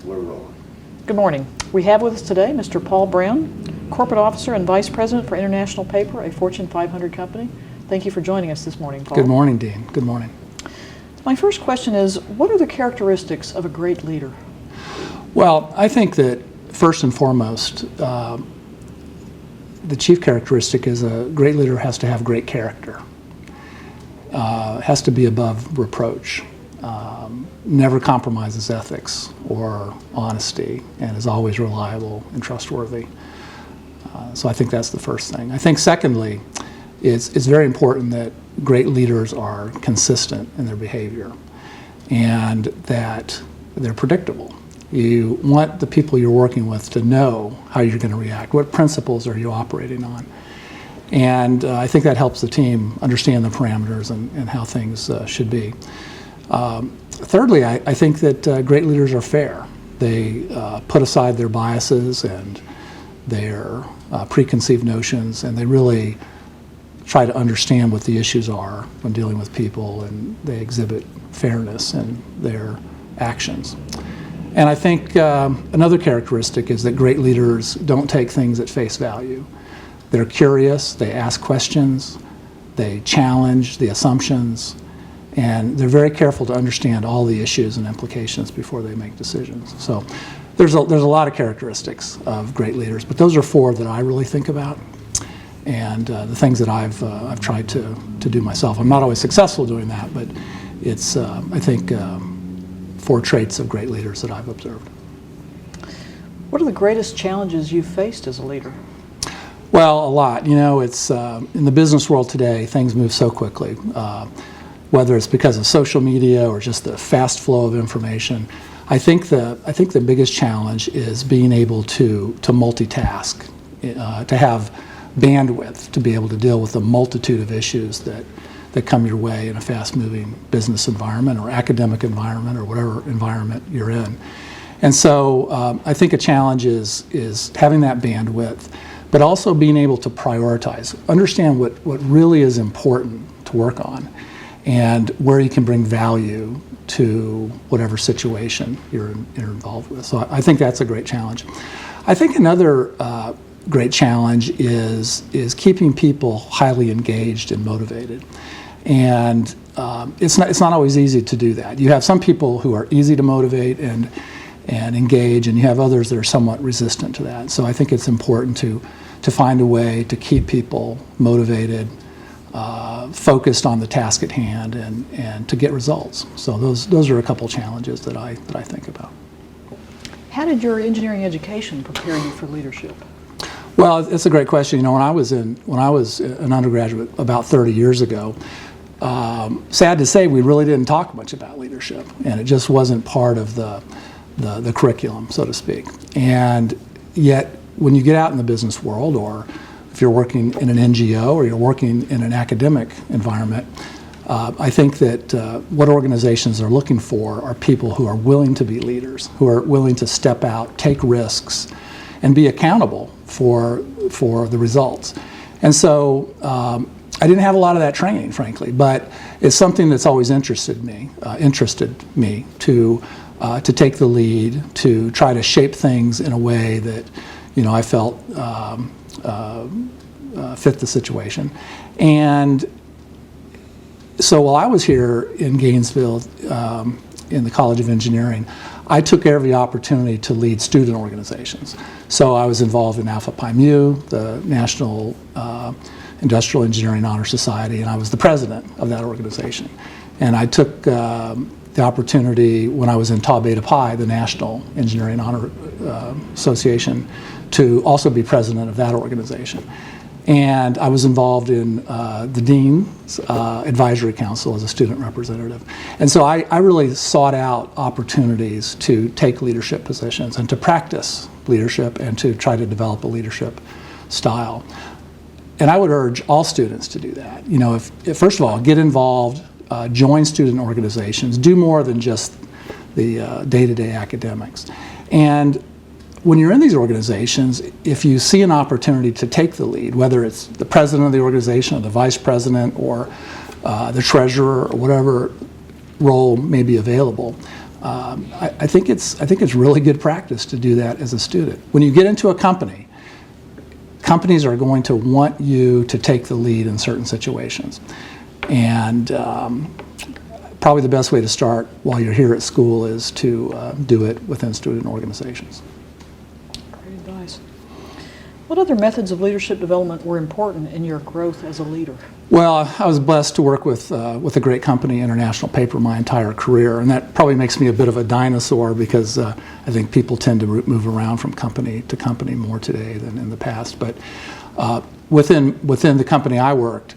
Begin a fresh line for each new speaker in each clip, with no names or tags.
We're rolling.
Good morning. We have with us today Mr. Paul Brown, Corporate Officer and Vice President for International Paper, a Fortune 500 company. Thank you for joining us this morning, Paul.
Good morning, Dean. Good morning.
My first question is, what are the characteristics of a great leader?
Well, I think that first and foremost, the chief characteristic is a great leader has to have great character. Has to be above reproach. Never compromises ethics or honesty, and is always reliable and trustworthy. So I think that's the first thing. I think secondly, it's very important that great leaders are consistent in their behavior and that they're predictable. You want the people you're working with to know how you're going to react. What principles are you operating on? And I think that helps the team understand the parameters and how things should be. Thirdly, I think that great leaders are fair. They put aside their biases and their preconceived notions, and they really try to understand what the issues are when dealing with people, and they exhibit fairness in their actions. And I think another characteristic is that great leaders don't take things at face value. They're curious, they ask questions, they challenge the assumptions, and they're very careful to understand all the issues and implications before they make decisions. So there's a lot of characteristics of great leaders, but those are four that I really think about, and the things that I've tried to do myself. I'm not always successful doing that, but it's, I think, four traits of great leaders that I've observed.
What are the greatest challenges you've faced as a leader?
Well, a lot. You know, it's in the business world today, things move so quickly. Whether it's because of social media or just the fast flow of information, I think the biggest challenge is being able to multitask, to have bandwidth to be able to deal with the multitude of issues that come your way in a fast-moving business environment or academic environment or whatever environment you're in. And so I think a challenge is having that bandwidth, but also being able to prioritize, understand what really is important to work on and where you can bring value to whatever situation you're involved with. So I think that's a great challenge. I think another great challenge is keeping people highly engaged and motivated. And it's not always easy to do that. You have some people who are easy to motivate and engage, and you have others that are somewhat resistant to that. So I think it's important to find a way to keep people motivated, focused on the task at hand, and to get results. So those are a couple challenges that I think about.
How did your engineering education prepare you for leadership?
Well, it's a great question. You know, when I was an undergraduate about 30 years ago, sad to say, we really didn't talk much about leadership, and it just wasn't part of the curriculum, so to speak. And yet, when you get out in the business world, or if you're working in an NGO or you're working in an academic environment, I think that what organizations are looking for are people who are willing to be leaders, who are willing to step out, take risks, and be accountable for the results. And so I didn't have a lot of that training, frankly, but it's something that's always interested me to take the lead, to try to shape things in a way that, you know, I felt fit the situation. And so while I was here in Gainesville in the College of Engineering, I took every opportunity to lead student organizations. So I was involved in Alpha Pi Mu, the National Industrial Engineering Honor Society, and I was the president of that organization. And I took the opportunity when I was in Tau Beta Pi, the National Engineering Honor Association, to also be president of that organization. And I was involved in the Dean's Advisory Council as a student representative. And so I really sought out opportunities to take leadership positions and to practice leadership and to try to develop a leadership style. And I would urge all students to do that. You know, if first of all, get involved, join student organizations, do more than just the day-to-day academics. And when you're in these organizations, if you see an opportunity to take the lead, whether it's the president of the organization or the vice president or the treasurer or whatever role may be available, I think it's really good practice to do that as a student. When you get into a company, companies are going to want you to take the lead in certain situations. And probably the best way to start while you're here at school is to do it within student organizations.
Great advice. What other methods of leadership development were important in your growth as a leader?
Well, I was blessed to work with a great company, International Paper, my entire career, and that probably makes me a bit of a dinosaur because I think people tend to move around from company to company more today than in the past. But within the company I worked,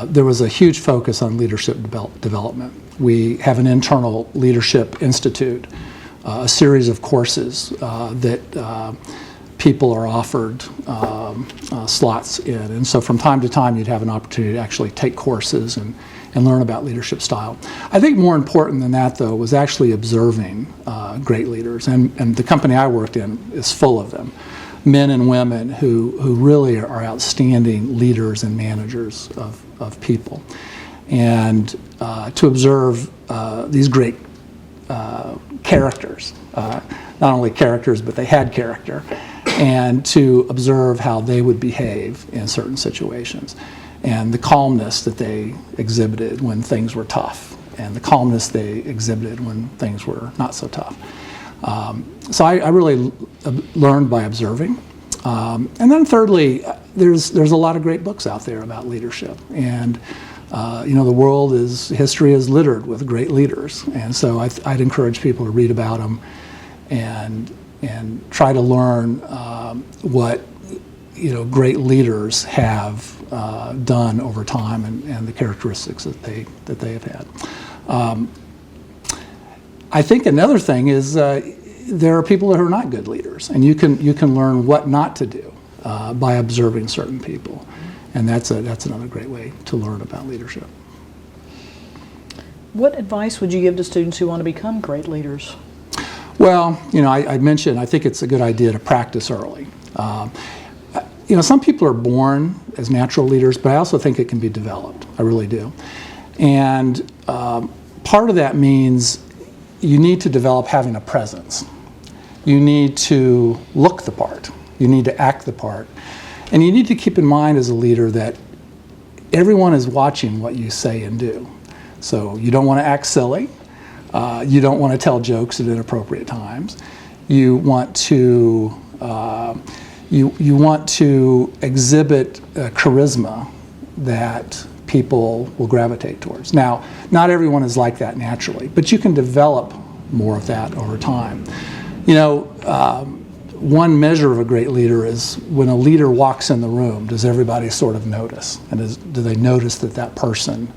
there was a huge focus on leadership development. We have an internal leadership institute, a series of courses that people are offered slots in. And so from time to time, you'd have an opportunity to actually take courses and learn about leadership style. I think more important than that, though, was actually observing great leaders. And the company I worked in is full of them, men and women who really are outstanding leaders and managers of people. And to observe these great characters, not only characters, but they had character, and to observe how they would behave in certain situations, and the calmness that they exhibited when things were tough, and the calmness they exhibited when things were not so tough. So I really learned by observing. And then thirdly, there's a lot of great books out there about leadership, and the history is littered with great leaders, and so I'd encourage people to read about them and try to learn what great leaders have done over time and the characteristics that they have had. I think another thing is there are people that are not good leaders, and you can learn what not to do by observing certain people, and that's another great way to learn about leadership. What advice would you give to students who want to become great leaders? Well, I mentioned I think it's a good idea to practice early. Some people are born as natural leaders, but I also think it can be developed. I really do. And part of that means you need to develop having a presence. You need to look the part. You need to act the part. And you need to keep in mind as a leader that everyone is watching what you say and do. So you don't want to act silly. You don't want to tell jokes at inappropriate times. You want to you want to exhibit charisma that people will gravitate towards. Now, not everyone is like that naturally, but you can develop more of that over time. One measure of a great leader is when a leader walks in the room, does everybody sort of notice? And do they notice that person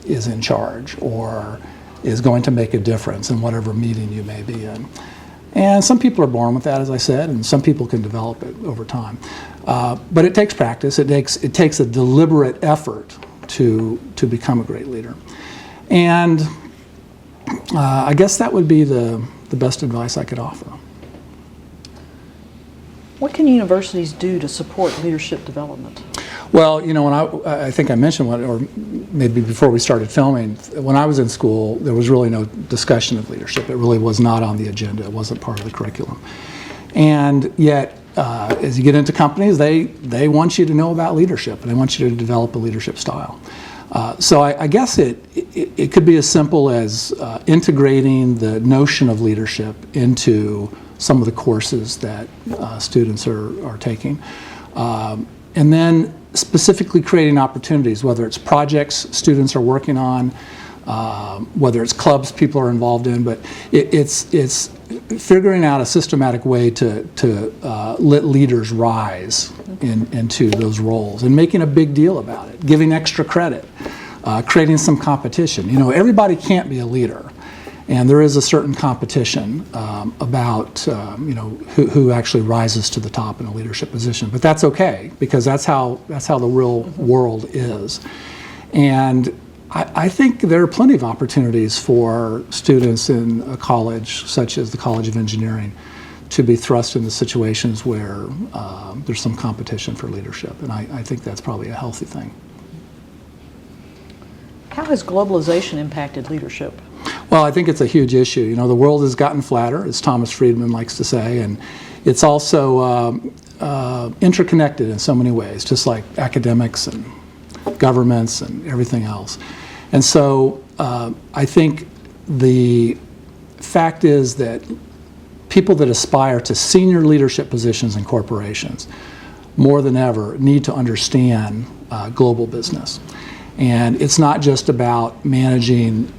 is in charge or is going to make a difference in whatever meeting you may be in? And some people are born with that, as I said, and some people can develop it over time. But it takes practice. It takes a deliberate effort to become a great leader. And I guess that would be the best advice I could offer. What can universities do to support leadership development? Well, when I think I mentioned or maybe before we started filming, when I was in school, there was really no discussion of leadership. It really was not on the agenda. It wasn't part of the curriculum. And yet, as you get into companies, they want you to know about leadership, and they want you to develop a leadership style. So I guess it could be as simple as integrating the notion of leadership into some of the courses that students are taking. And then specifically creating opportunities, whether it's projects students are working on, whether it's clubs people are involved in, but it's figuring out a systematic way to let leaders rise into those roles and making a big deal about it, giving extra credit, creating some competition. Everybody can't be a leader. And there is a certain competition about who actually rises to the top in a leadership position, but that's okay because that's how the real world is. And I think there are plenty of opportunities for students in a college, such as the College of Engineering, to be thrust into situations where there's some competition for leadership, and I think that's probably a healthy thing. How has globalization impacted leadership? Well, I think it's a huge issue. You know, the world has gotten flatter, as Thomas Friedman likes to say, and it's also interconnected in so many ways, just like academics and governments and everything else. And so I think the fact is that people that aspire to senior leadership positions in corporations, more than ever, need to understand global business. And it's not just about managing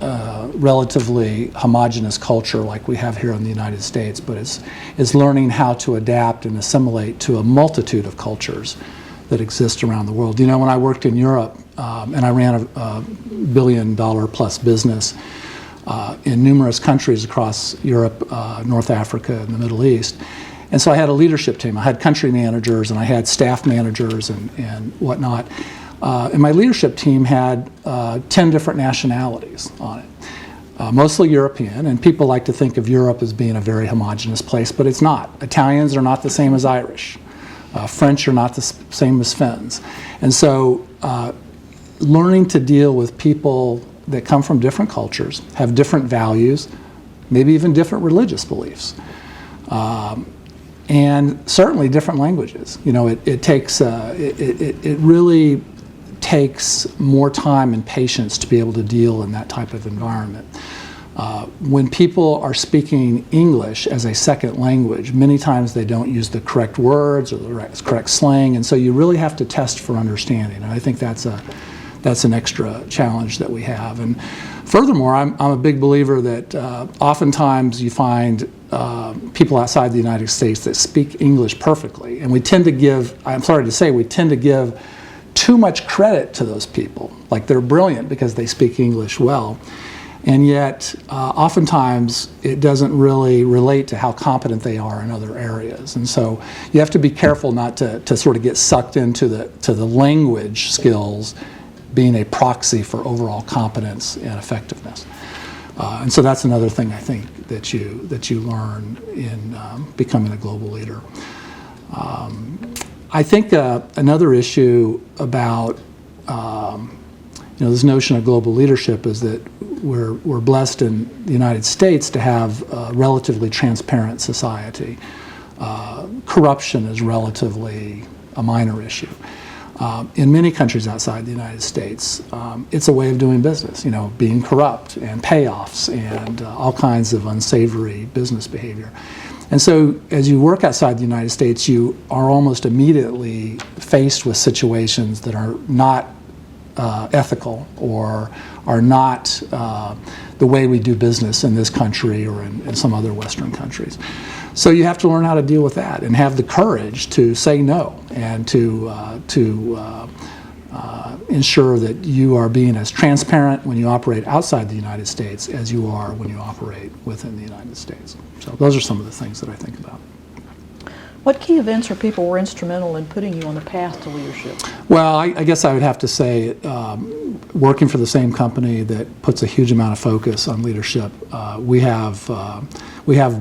relatively homogeneous culture like we have here in the United States, but it's learning how to adapt and assimilate to a multitude of cultures that exist around the world. You know, when I worked in Europe and I ran a $1 billion plus business in numerous countries across Europe, North Africa, and the Middle East. And so I had a leadership team. I had country managers and I had staff managers and whatnot. And my leadership team had 10 different nationalities on it, mostly European. And people like to think of Europe as being a very homogeneous place, but it's not. Italians are not the same as Irish. French are not the same as Finns. And so learning to deal with people that come from different cultures, have different values, maybe even different religious beliefs, and certainly different languages. You know, it really takes more time and patience to be able to deal in that type of environment. When people are speaking English as a second language, many times they don't use the correct words or the correct slang, and so you really have to test for understanding. And I think that's an extra challenge that we have. And furthermore, I'm a big believer that oftentimes you find people outside the United States that speak English perfectly, and we tend to give, I'm sorry to say, we tend to give too much credit to those people. Like they're brilliant because they speak English well. And yet, oftentimes, it doesn't really relate to how competent they are in other areas. And so you have to be careful not to sort of get sucked into the language skills being a proxy for overall competence and effectiveness. And so that's another thing I think that you learn in becoming a global leader. I think another issue about this notion of global leadership is that we're blessed in the United States to have a relatively transparent society. Corruption is relatively a minor issue. In many countries outside the United States, it's a way of doing business, being corrupt and payoffs and all kinds of unsavory business behavior. And so as you work outside the United States, you are almost immediately faced with situations that are not ethical or are not the way we do business in this country or in some other Western countries. So you have to learn how to deal with that and have the courage to say no and to ensure that you are being as transparent when you operate outside the United States as you are when you operate within the United States. So those are some of the things that I think about.
What key events or people were instrumental in putting you on the path to leadership?
Well, I guess I would have to say working for the same company that puts a huge amount of focus on leadership, we have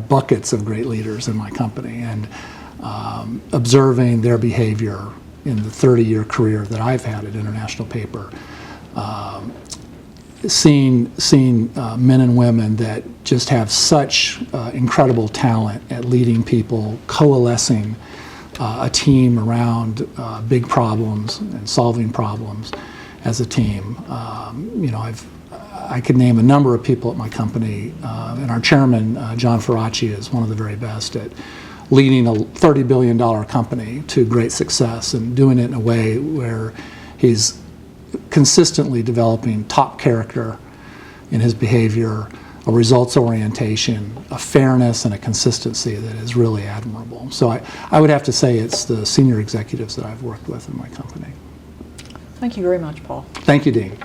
buckets of great leaders in my company, and observing their behavior in the 30-year career that I've had at International Paper, seeing men and women that just have such incredible talent at leading people, coalescing a team around big problems and solving problems as a team. I could name a number of people at my company, and our chairman, John Faraci, is one of the very best at leading a $30 billion company to great success and doing it in a way where he's consistently developing top character in his behavior, a results orientation, a fairness, and a consistency that is really admirable. So I would have to say it's the senior executives that I've worked with in my company.
Thank you very much, Paul.
Thank you, Dean.